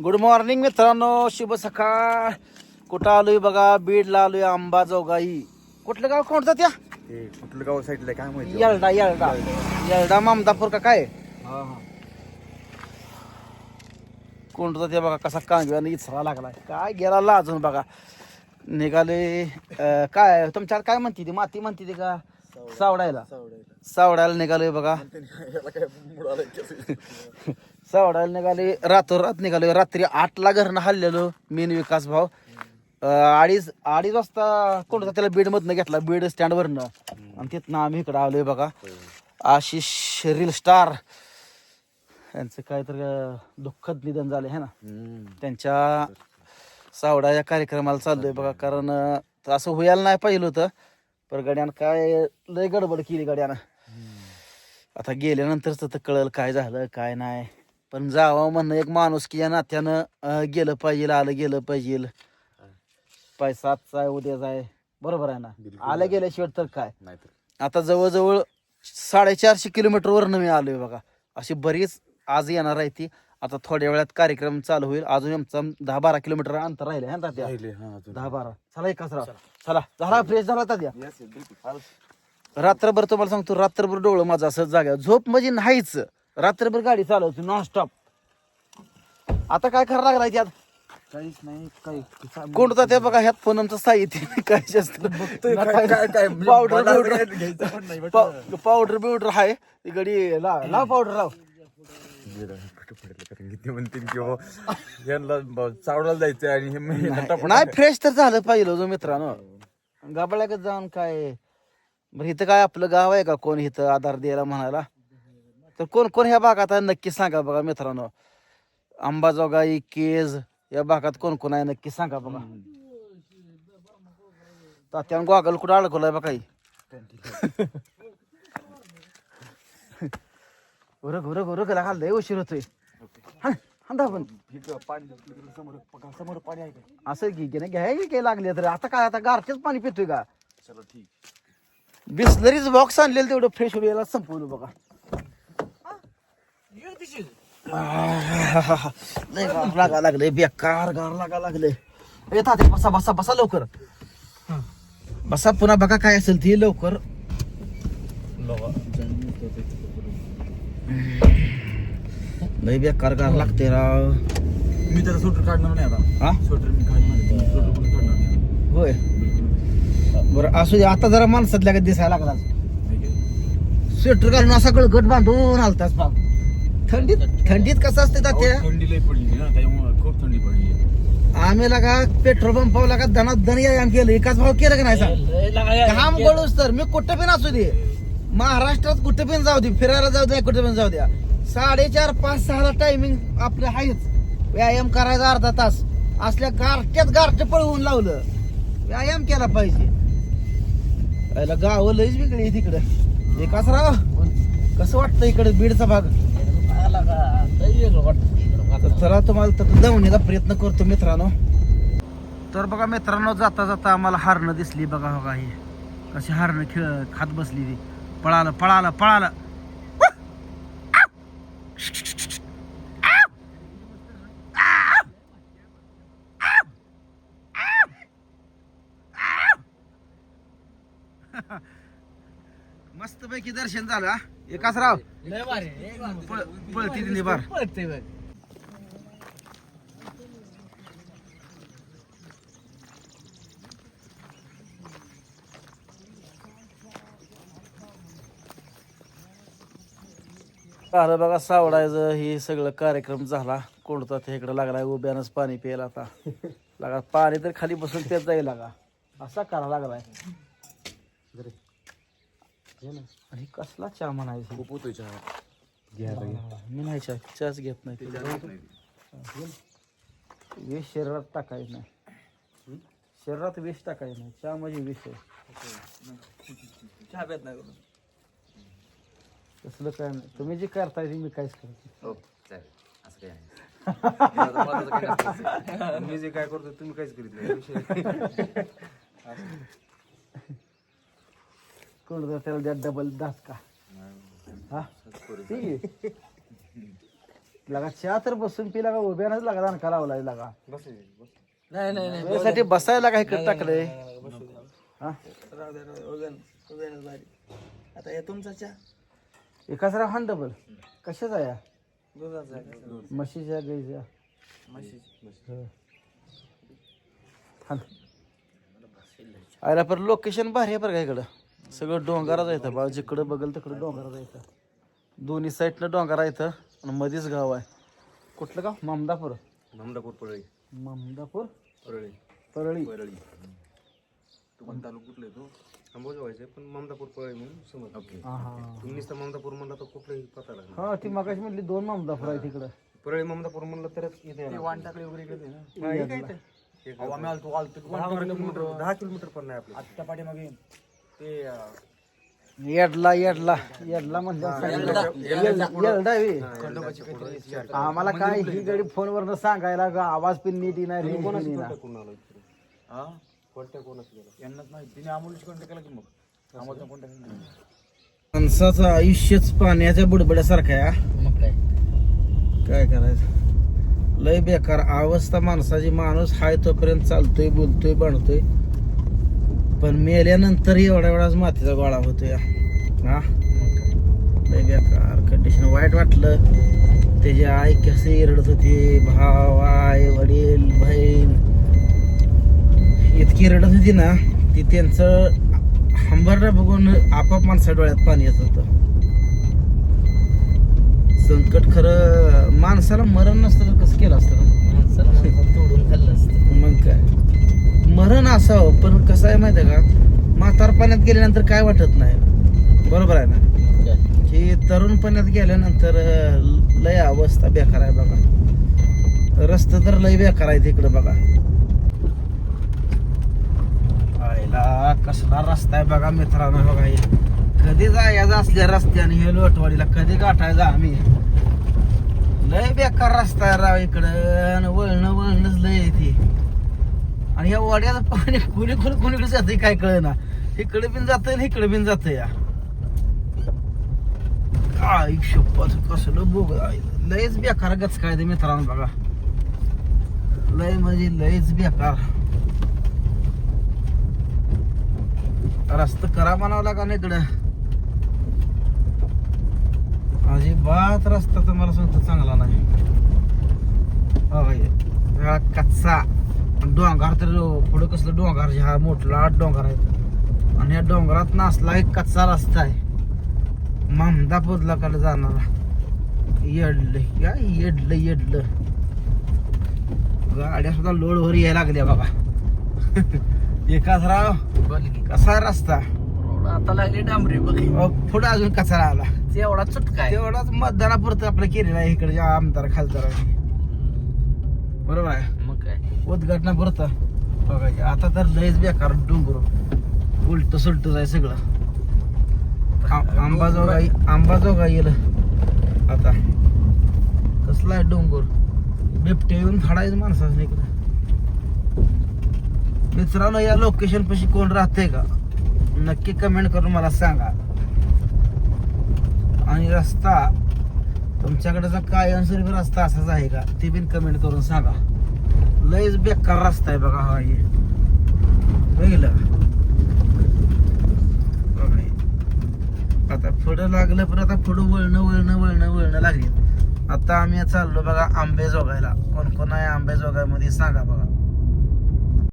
Good morning मित्रांनो, शुभ सकाळ. कुठं आलोय बघा, बीडला आलोय, अंबाजोगाई. कुठलं गाव कोणतं त्या कुठलं गाव साईडला काय माहिती? येळडा येळडा येळडा मामदापूर का काय कोणतं ते बघा. कसा कांगव्याने इचरा लागलाय, काय गेला लाजून बघा. निघाले काय तुमच्याकडे काय म्हणते ती, माती म्हणते ती का सावडायला? सावडायला निघालोय बघा. सावडायला निघाले, रातोरात निघालोय. रात्री 8ला घरनं हल्लेलो. मेन विकास भाऊ अडीच वाजता कोणता त्याला बीड मधनं घेतला, बीड स्टँड वरनं, आणि तिथनं आम्ही इकडं आलोय बघा. आशिष रील स्टार यांचं काय तर दुःखद निधन झाले है ना. त्यांच्या सावडाच्या कार्यक्रमाला चाललोय बघा. कारण असं व्हायला नाही पाहिलं होतं, पण गड्यानं काय लय गडबड केली गड्यानं. आता गेल्यानंतरच तर कळलं काय झालं काय नाही. पण जावं म्हणणं एक माणूस की या नात्यानं गेलं पाहिजे, आलं गेलं पाहिजे. पैसा आजचा आहे, उद्याचा आहे, बरोबर आहे ना. आलं गेल्याशिवाय तर काय. आता जवळजवळ 450 किलोमीटरवरनं मी आलोय बघा. अशी बरीच आज येणार आहे ती. आता थोड्या वेळात कार्यक्रम चालू होईल. अजून आमचा 10-12 किलोमीटर अंतर राहिले है ना त्या 10-12. चला एकच राव, चला झाला फ्रेश झाला तात्या. रात्रभर तुम्हाला सांगतो, रात्रभर डोळं माझं असं जागा, झोप म्हणजे नाहीच. रात्रभर गाडी चालवतो नॉनस्टॉप. आता काय करायला लागलाय त्यात काहीच नाही. काय कोणता ते बघा, ह्यात फोनचं साहित्य काय जास्त पावडर बिवडर आहे ती गडी लाव पावडर लाव. म्हणतील किंवा यांना चावडायला जायचं आणि नाही फ्रेश तर झालं पाहिजे जो मित्रांनो. गाबळ्याकडे जाऊन काय बरं, इथं काय आपलं गाव आहे का कोण इथं आधार द्यायला म्हणायला? तर कोण कोण ह्या भागात आहे नक्की सांगा बघा मित्रांनो. अंबाजोगाई केज या भागात कोण कोण आहे नक्की सांगा बघा. तात्यानं गोगल कुठं अडकवलाय बघा. घुरं घाललंय, उशीर होतोय. पण समोर पाणी आहे का? असं की घ्याय लागले तर आता काय, आता गारचेच पाणी पितोय का? चलो ठीक. बिस्लरीच बॉक्स आणलेलं तेवढं फ्रेश व्हायला संपवलं बघा. लय गार लागा लागले, बेकार गार लागा लागले. येतात बसा बसा बसा लवकर बसा. पुन्हा बघा काय असेल ती लवकर. लय बेकार गार लागते राव. मी त्याला स्वेटर काढणार नाही आता. हा स्वेटर मी स्वेटर पण काढणार नाही. होय बरं असू दे. आता जरा माणसातल्या का दिसायला लागला. स्वेटर घालून असा गळगट बांधून आलताच बाप. थंडीत कसं असते तात्या, थंडी लई पडली ना, त्यामुळे खूप थंडी पडली. आम्ही लागा पेट्रोल पंपावर लागा धनात धन यायला केलं. एकाच भाव केलं का नाही सांग. काम गळूस तर मी कुठं पण असू दे, महाराष्ट्रात कुठं पण जाऊ दे, फिरायला जाऊ दे, कुठं पण जाऊ द्या, 4:30, 5, 6 टायमिंग आपलं आहेच. व्यायाम करायचा अर्धा तास. असल्या गारठ्यात पळवून लावलं. व्यायाम केला पाहिजे. गाव लईच वेगळी आहे तिकडं. एकाच राव कसं वाटतं इकडे बीडचा भाग. चला तुम्हाला तर जाऊन प्रयत्न करतो मित्रांनो. तर बघा मित्रांनो, जाता जाता आम्हाला हरणं दिसली बघा. बघा ही कशी हरणं खेळ खात बसली ती. पळालं पळालं पळालं. मस्त पैकी दर्शन झालं. एकाच राव पळती तिने बार. झालं बघा सावडायचं हे सगळं कार्यक्रम झाला. कोणता ते इकडं लागलाय उभ्यानंच पाणी प्यायला. आता लागा पाणी तर खाली बसून पेत जाईल लागा, असा करा लागलाय. आणि कसला चहा म्हणायचा. खूप होतोय चहा. मी नाही चहाच घेत नाही. विष शरीरात टाकायचं नाही. शरीरात विष टाकायचं नाही. चहा म्हणजे विष आहे. चहा पेत नाही तसलं काय नाही. तुम्ही जे करताय ते मी काहीच करत हो असं काय मी जे काय करतो तुम्ही काहीच करीत नाही. कोण त्याला द्या डबल दास का. हा ठीक आहे. लगा चहा तर बसून पिला का उभ्यानच लागा दणका लावलाय लागा बस नाही नाही नाही त्यासाठी बसायला काय इकडे टाकलंय हा उभ्यानच भारी. आता हे तुमचा चहा एकाच राव हान डबल कशाचा या दुधाचा आहे का? म्हशीच्या गाईच्या म्हशीची. आयला पर लोकेशन भारी आहे बरं का इकडं सगळं डोंगरात जायचं बा जिकडं बघल तिकडं डोंगरात जायचं दोन्ही साईडनं डोंगरा येतं आणि मध्येच गाव आहे कुठलं गाव ममदापूर ममदापूर परळी ममदापूर परळी परळी परळी तुम्हाला तालुका कुठलं आहे तो अंबाजोगाईचं पण ममदापूर परळी म्हणून समज हा हा तुम्ही नुसतं ममदापूर म्हणला तर कुठलंही पता लागणार हा ती मगाशी म्हटली 2 ममदापूर आहे तिकडं परळी ममदापूर म्हणलं तरच इथे येणार. वाण टाकले वगैरे इकडे ना. हा, हे काय ते? हे अहो, आम्ही आलतो 10 किलोमीटर पण नाही आपलं आत्ता पाठीमागे ते येडला येडला येडला म्हणतात येडा आहे. आम्हाला काय ही गाडी फोनवरनं सांगायला ग आवाज पण नीट येणार रे कोणाशी contact करून आलो इकडे? हा Contact कोणाशी केला? यांनाच माहिती तिने अमोलची कॉन्टॅक्ट केला की मग अमोलचा कॉन्टॅक्ट नाही. माणसाचं आयुष्यच पाण्याच्या बुडबुड्यासारखं आहे मग काय काय करायचं लय बेकार अवस्था माणसाची माणूस हाय तोपर्यंत चालतोय बोलतोय बनतोय पण मेल्यानंतर एवढा वेळाच मातीचा गोळा होतोय हा लय बेकार कंडिशन वाईट वाटलं त्याची आई कशी रडत होती भाव आई वडील बहीण इतकी रडत होती ना ती त्यांचं हंबरडं बघून आपाप माणसा डोळ्यात पाणी येत होतं संकट खरं माणसाला मरण नसतं तर कसं केलं असतं माणसाला माणसाला तोडून खाल्लं असतं. मग काय मरण असावं पण कसं आहे माहिती आहे का म्हातार पाण्यात गेल्यानंतर काय वाटत नाही बरोबर आहे ना मग काय की तरुण पाण्यात गेल्यानंतर लय अवस्था बेकार आहे बघा रस्ता तर लय बेकार आहे तिकडे बघा आईला कसला रस्ता आहे बघा मित्रांनो बघा हे कधी जायचं असल्या रस्त्याने हे लोटवाडीला कधी गाठायचा आम्ही लय बेकार रस्ता आहे राव इकडं वळणच लय येते आणि या वाड्याचं पाणी कुणीकडे जातंय काय कळ ना इकडे बिन जातंय आणि इकडे बिन जातंय या काय शपथ कसलं बोग लयच बेकार गचकाय ते मित्रांनो बघा लय म्हणजे लयच बेकार रस्ता करा म्हणावं लागा ना इकडं अजिबात रस्ता तर मला सांगतो चांगला नाही हा कच्चा डोंगर तर पुढं कसलं डोंगर हा मोठला डोंगर आहे आणि या डोंगरात नासला एक कच्चा रस्ता आहे ममदापूरला कडे जाणारा येडलं गाड्या सुद्धा लोडवर यायला लागल्या बघा एकाच राव कसा रस्ता आता लागली डांबरी बघ पुढे अजून कचरा आला एवढा चुटका आहे तेवढाच मतदानापुरतं आपलं केलेलं आहे इकडच्या आमदार खासदारांनी बरोबर आहे मग काय उद्घाटना पुरतं बघायचे आता तर लयच बेकार डोंगर उलट सुलटच आहे सगळं आंबाजोगा येईल आता कसला आहे डोंगर बिबटे येऊन फाडायचं माणसाचं इकडं मित्रांनो या लोकेशन पाशी कोण राहतंय का नक्की कमेंट करून मला सांगा आणि रस्ता तुमच्याकडेचा कायमस्वरूपी रस्ता असाच आहे का ते बिन कमेंट करून सांगा लयच बेकार रस्ता आहे बघा हा हे बघितलं आता पुढं लागलं पण आता पुढं वळणं लागली आता आम्ही चाललो बघा आंबेजोगाईला कोण कोण आहे आंबेजोगाईमध्ये सांगा बघा